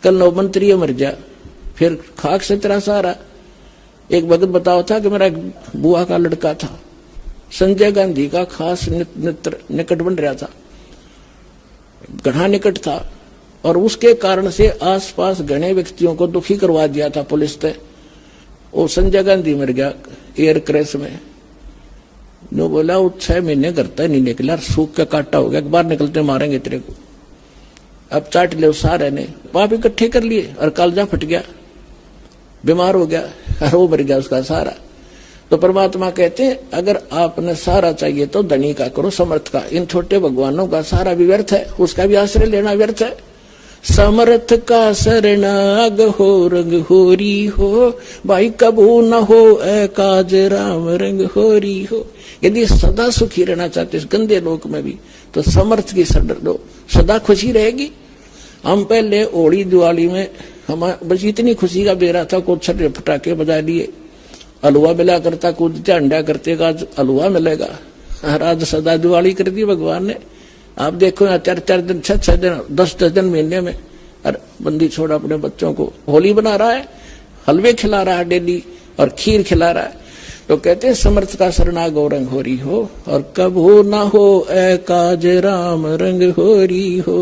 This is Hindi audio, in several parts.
कल 9 मंत्री मर गया, फिर खाक से तेरा सहारा। एक भगत बताओ था कि मेरा बुआ का लड़का था, संजय गांधी का खास निकट बन रहा था, घना निकट था, और उसके कारण से आसपास घने व्यक्तियों को दुखी करवा दिया था पुलिस ने। वो संजय गांधी मर गया एयर क्रैश में। नो बोला वो 6 महीने करता है नहीं निकला, सूख का काटा हो गया, बाहर निकलते मारेंगे तेरे को। अब चाट ले सारे ने पाप इकट्ठे कर लिए और कालजा फट गया, बीमार हो गया और वो मर गया उसका सहारा। तो परमात्मा कहते हैं अगर आपने सहारा चाहिए तो धनी का करो, समर्थ का। इन छोटे भगवानों का सहारा भी व्यर्थ है, उसका भी आश्रय लेना व्यर्थ है। समर्थ का शरणाग हो रंग होरी हो, भाई कबू न हो ए काज राम रंग होरी हो। यदि सदा सुखी रहना चाहते इस गंदे लोक में भी तो समर्थ की शरण लो, सदा खुशी रहेगी। हम पहले होली दिवाली में हम बस इतनी खुशी का बेरा था, कुछ छठे पटाखे बजा लिए, हलवा मिला करता, कुछ झंडा करते का हलवा मिलेगा। आज सदा दिवाली कर दी भगवान ने। आप देखो यहाँ 4-4 दिन 6-6 दिन 10-10 दिन महीने में और बंदी छोड़ अपने बच्चों को होली बना रहा है, हलवे खिला रहा है डेली और खीर खिला रहा है। तो कहते हैं समर्थ का शरणा गौ रंग होरी हो और कब हो ना हो ए काज राम रंग होरी हो।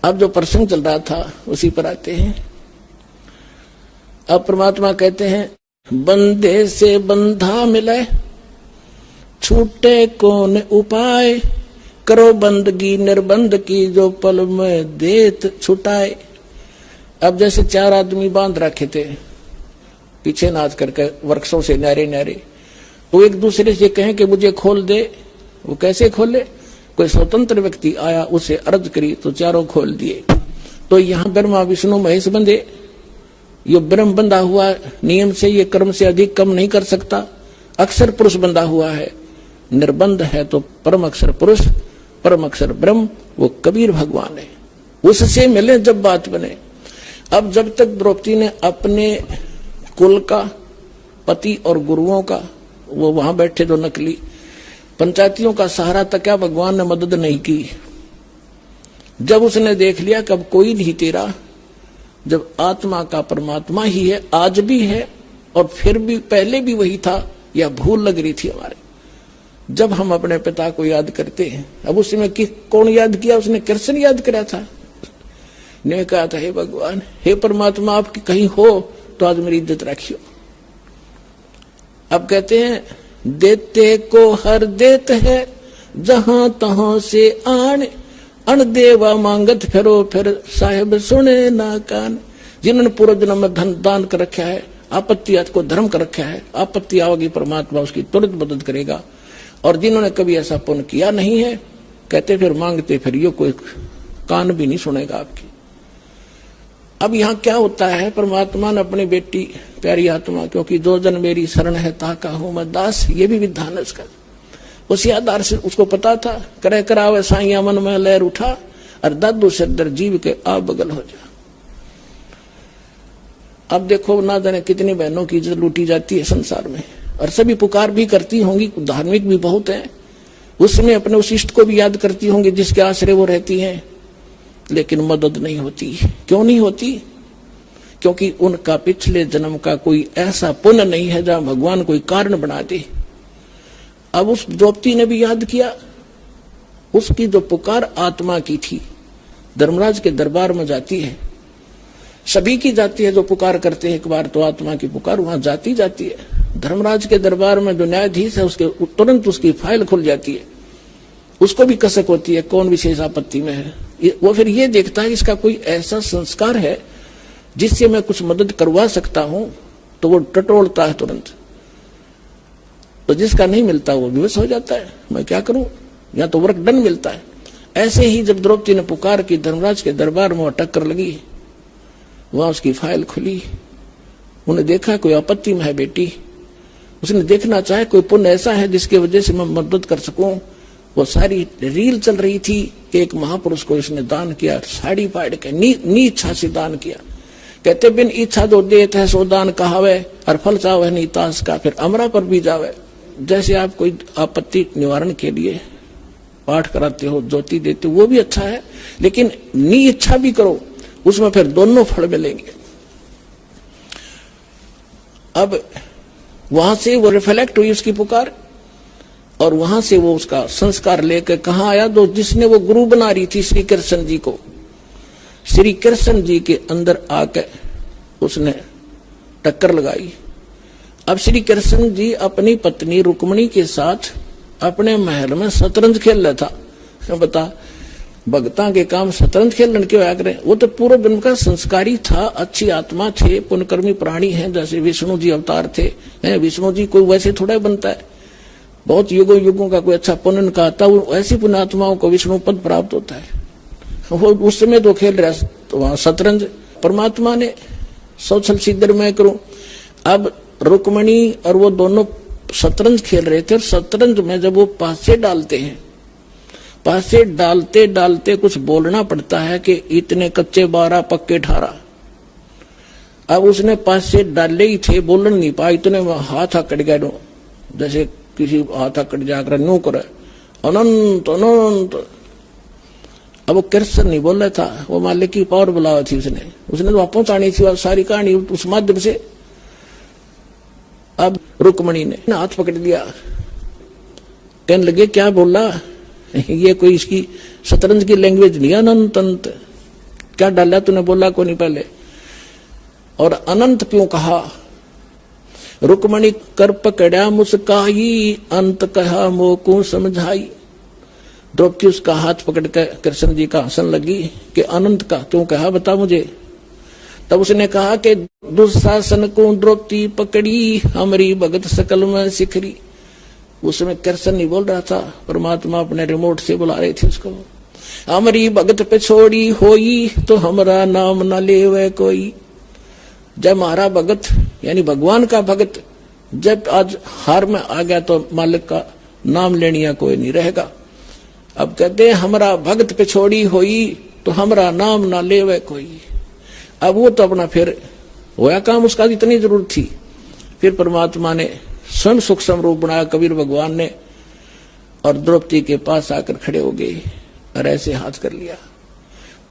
अब जो प्रसंग चल रहा था उसी पर आते हैं। अब परमात्मा कहते हैं बंदे से बंधा मिले, छूटे कौन उपाय, करो बंदगी निर्बंध की, जो पल में देत छुटाए। अब जैसे 4 आदमी बांध रखे थे पीछे नाच करके वृक्षों से न्यारे न्यारे, तो एक दूसरे से कहें कि मुझे खोल दे। वो कैसे खोले? कोई स्वतंत्र व्यक्ति आया, उसे अर्ज करी तो चारों खोल दिए। तो यहाँ ब्रह्मा विष्णु महेश बंधे। ये ब्रह्म बंधा हुआ नियम से, ये कर्म से अधिक कम नहीं कर सकता। अक्षर पुरुष बंधा हुआ है, निर्बंध है तो परम अक्षर पुरुष, परम अक्षर ब्रह्म, वो कबीर भगवान है। उससे मिले जब बात बने। अब जब तक द्रौपदी ने अपने कुल का, पति और गुरुओं का, वो वहां बैठे जो नकली पंचायतियों का सहारा तक क्या भगवान ने मदद नहीं की। जब उसने देख लिया कि अब कोई नहीं तेरा, जब आत्मा का परमात्मा ही है, आज भी है और फिर भी पहले भी वही था, यह भूल लग रही थी हमारे। जब हम अपने पिता को याद करते हैं, अब उसमें कौन याद किया? उसने कृष्ण याद करा था। ने कहा था हे भगवान, हे परमात्मा, आपकी कहीं हो तो आज मेरी इज्जत रखियो। अब कहते हैं देते को हर देत है, जहां तहां से आन, अन देवा मांगत फिरो, फिर साहेब सुने ना कान। जिन्होंने पूर्व जन्म में धन दान कर रखा है, आपत्ति को धर्म कर रखा है, आपत्ति आवेगी परमात्मा उसकी तुरंत मदद करेगा। और जिन्होंने कभी ऐसा पुण्य किया नहीं है, कहते फिर मांगते फिर यो कोई कान भी नहीं सुनेगा आपकी। अब यहाँ क्या होता है? परमात्मा ने अपनी बेटी प्यारी आत्मा, क्योंकि जो जन मेरी शरण है ताका हूं मैं दास, ये भी विधान है उसका। उसी आधार से उसको पता था, करे करावे साइया मन में लहर उठा, और दादू सिरदर जीव के आप बगल हो जा। अब देखो ना जाने कितनी बहनों की इज्जत लूटी जाती है संसार में, और सभी पुकार भी करती होंगी, धार्मिक भी बहुत है, उसमें अपने उस इष्ट को भी याद करती होंगी जिसके आश्रय वो रहती हैं, लेकिन मदद नहीं होती। क्यों नहीं होती? क्योंकि उनका पिछले जन्म का कोई ऐसा पुण्य नहीं है जहां भगवान कोई कारण बना दे। अब उस द्रौपदी ने भी याद किया, उसकी जो पुकार आत्मा की थी, धर्मराज के दरबार में जाती है, सभी की जाती है जो पुकार करते हैं एक बार तो आत्मा की पुकार वहां जाती है। धर्मराज के दरबार में जो न्यायाधीश है उसके तुरंत उसकी फाइल खुल जाती है, उसको भी कसक होती है कौन विशेष आपत्ति में है। वो फिर ये देखता है इसका कोई ऐसा संस्कार है जिससे मैं कुछ मदद करवा सकता हूं, तो वो टटोलता है तुरंत। तो जिसका नहीं मिलता वो विवश हो जाता है, मैं क्या करूं, या तो वर्क डन मिलता है। ऐसे ही जब द्रौपदी ने पुकार की धर्मराज के दरबार में टक्कर लगी, वहां उसकी फाइल खुली, उन्हें देखा कोई आपत्ति में है बेटी, उसने देखना चाहे कोई पुण्य ऐसा है जिसकी वजह से मैं मदद कर सकूं। वो सारी रील चल रही थी कि एक महापुरुष को इसने दान किया, साड़ी फाड़ के नी इच्छा से दान किया। कहते बिन इच्छा जो देत है सो दान कहावे, और फल चावे नहीं तास का, फिर अमरा पर भी जावे। जैसे आप कोई आपत्ति निवारण के लिए पाठ कराते हो, ज्योति देते हो, वो भी अच्छा है, लेकिन नी इच्छा भी करो, उसमें फिर दोनों फल मिलेंगे। अब वहां से वो रिफ्लेक्ट हुई उसकी पुकार, और वहां से वो उसका संस्कार लेकर कहां आया, तो जिसने वो गुरु बना रही थी श्री कृष्ण जी को, श्री कृष्ण जी के अंदर आकर उसने टक्कर लगाई। अब श्री कृष्ण जी अपनी पत्नी रुक्मणी के साथ अपने महल में शतरंज खेल रहा था। बता, भगता के काम शतरंज खेलने के आगे, वो तो पूर्व जन्म का संस्कारी था, अच्छी आत्मा थे, पुण्यकर्मी प्राणी हैं, जैसे विष्णु जी अवतार थे। विष्णु जी कोई वैसे थोड़ा बनता है, बहुत युगों युगों का कोई अच्छा पुण्य का आता, ऐसी पुण्यात्माओं को विष्णु पद प्राप्त होता है। वो उस समय तो खेल रहा तो वहां शतरंज, परमात्मा ने सौछल सिद्धर में करूं। अब रुक्मणी और वो दोनों शतरंज खेल रहे थे, और शतरंज में जब वो पासे डालते हैं, पासे डालते डालते कुछ बोलना पड़ता है कि इतने कच्चे 12 पक्के 18। अब उसने पासे डाले ही थे, बोल नहीं पाया, इतने हाथ अकड़ गया, जैसे किसी हाथ अकड़ जाकर नो करे अनंत अनंत। अब वो कृष्ण नहीं बोल रहा था, वो मालिक की पावर बुलावा थी, उसने तो पहुंचानी थी सारी कहानी उस माध्यम से। अब रुक्मणी ने हाथ पकड़ लिया, कहने लगे क्या बोला, ये कोई इसकी शतरंज की लैंग्वेज नहीं, अनंत अंत क्या डाला तूने, बोला को नहीं पहले, और अनंत क्यों कहा। रुक्मणी कर पकड़ा मुस्काई, अंत कहा मोको समझाई। द्रौपदी उसका हाथ पकड़ कर कृष्ण जी का हंसन लगी कि अनंत का क्यों कहा, बता मुझे। तब उसने कहा कि दुशासन को द्रौपदी पकड़ी, हमारी भगत सकल में सिखरी। उसमें कृष्ण नहीं बोल रहा था, परमात्मा अपने रिमोट से बुला रहे थे उसको। हमारी भगत पे छोड़ी होई, तो हमारा नाम न लेवे कोई। जब हमारा भगत यानी भगवान का भगत जब आज हार में आ गया, तो मालिक का नाम लेनिया कोई नहीं रहेगा। अब कहते हैं हमारा भगत पे छोड़ी होई, तो हमारा नाम ना लेवे कोई। अब वो तो अपना फिर होया काम, उसका इतनी जरूरत थी। फिर परमात्मा ने स्वयं सूक्ष्म रूप बनाया कबीर भगवान ने, और द्रौपदी के पास आकर खड़े हो गए और ऐसे हाथ कर लिया।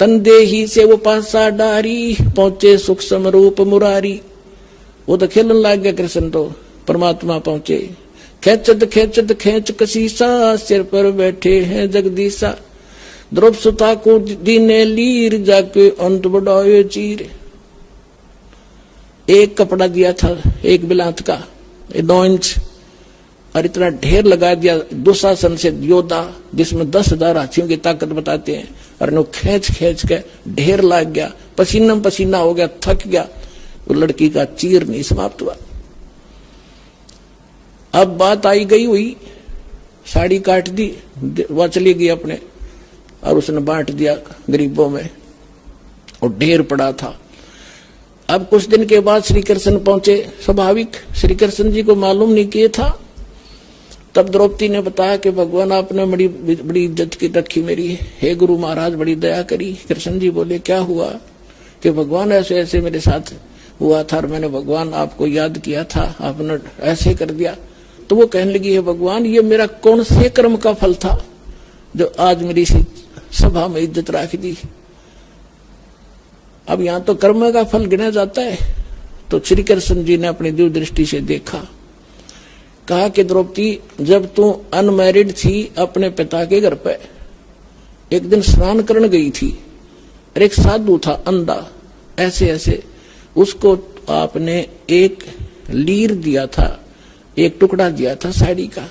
तन देही से वो पासा डारी, पहुंचे सूक्ष्म रूप मुरारी। वो तो खेलन लग गया कृष्ण, तो परमात्मा पहुंचे। खेचत खेचत खेच कसीसा, सिर पर बैठे हैं जगदीशा। द्रौपदी सुता को दीने लीर, जाके अंत बढ़ाए चीर। एक कपड़ा दिया था, एक बिलात का 9 इंच, और इतना ढेर लगा दिया दुशासन से योद्धा, जिसमें 10,000 हाथियों की ताकत बताते हैं, और नो खींच खींच के ढेर लग गया, पसीना पसीना हो गया, थक गया। वो लड़की का चीर नहीं समाप्त हुआ। अब बात आई गई हुई, साड़ी काट दी, वह चली गई अपने, और उसने बांट दिया गरीबों में, और ढेर पड़ा था। अब कुछ दिन के बाद श्री कृष्ण पहुंचे। स्वाभाविक श्री कृष्ण जी को मालूम नहीं किए था। तब द्रौपदी ने बताया कि भगवान आपने बड़ी बड़ी इज्जत की रखी मेरी, हे गुरु महाराज बड़ी दया करी। कृष्ण जी बोले क्या हुआ, कि भगवान ऐसे ऐसे मेरे साथ हुआ था, और मैंने भगवान आपको याद किया था, आपने ऐसे कर दिया। तो वो कहने लगी, हे भगवान ये मेरा कौन से कर्म का फल था जो आज मेरी सभा में इज्जत रख दी। अब यहां तो कर्म का फल गिना जाता है। तो श्री कृष्ण जी ने अपनी दिव्य दृष्टि से देखा, कहा कि द्रौपदी जब तू अनमैरिड थी अपने पिता के घर पे, एक दिन स्नान करने गई थी, और एक साधु था अंधा, ऐसे ऐसे उसको आपने एक लीर दिया था, एक टुकड़ा दिया था साड़ी का,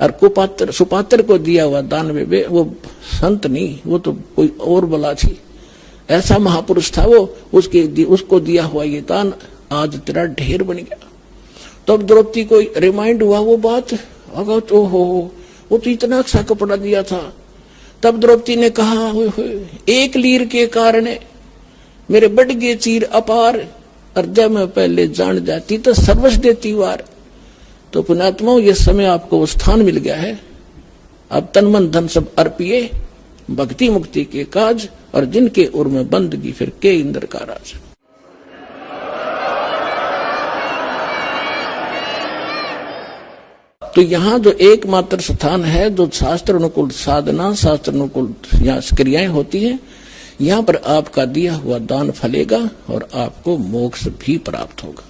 और कुपात्र सुपात्र को दिया हुआ दान में, वो संत नहीं, वो तो कोई और बला थी, ऐसा महापुरुष था वो, उसको दिया हुआ ये दान आज तेरा ढेर बन गया। तब द्रौपदी को रिमाइंड हुआ वो बात, अगर तो हो वो तो इतना अच्छा कपड़ा दिया था। तब द्रौपदी ने कहा, एक लीर के कारण मेरे बढ़ गए चीर अपार, और जब मैं पहले जान जाती तो सर्वस्व देती वार। तो पुण्यात्माओं ये समय आपको स्थान मिल गया है, अब तन मन धन सब अर्पिए भक्ति मुक्ति के काज, और जिनके उर में बंदगी फिर के इंद्र का राज। तो यहाँ जो एकमात्र स्थान है जो शास्त्र अनुकूल साधना, शास्त्र अनुकूल यहाँ क्रियाएं होती हैं, यहाँ पर आपका दिया हुआ दान फलेगा और आपको मोक्ष भी प्राप्त होगा।